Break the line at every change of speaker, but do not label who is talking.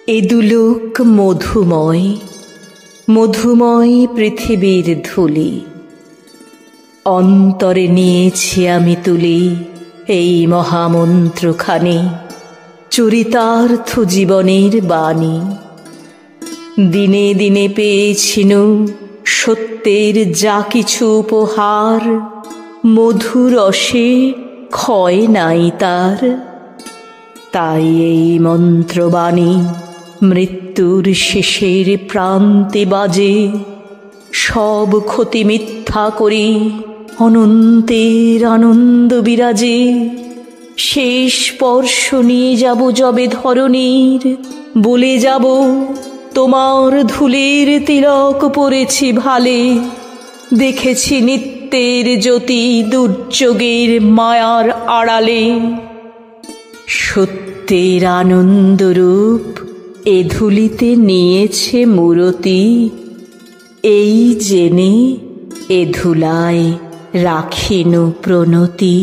এ দুলোক মধুময়, মধুময় পৃথিবীর ধূলি অন্তরে নিয়েছি আমি তুলি এই মহামন্ত্রখানি, চরিতার্থ জীবনের বাণী। দিনে দিনে পেয়েছিনু সত্যের যা কিছু উপহার, মধুরসে ক্ষয় নাই তার। তাই এই মন্ত্রবাণী মৃত্যুর শেষের প্রান্তে বাজে, সব ক্ষতি মিথ্যা করি অনন্তের আনন্দ বিরাজে। শেষ স্পর্শ নিয়ে যাব যবে ধরণীর, বলে যাব তোমার ধুলির তিলক পরেছি ভালে। দেখেছি নিত্যের জ্যোতি দুর্যোগের মায়ার আড়ালে, সত্যের আনন্দরূপ এ ধুলিতে নিয়েছে মূরতি। এই জেনে এ ধুলায় রাখিনু প্রণতি।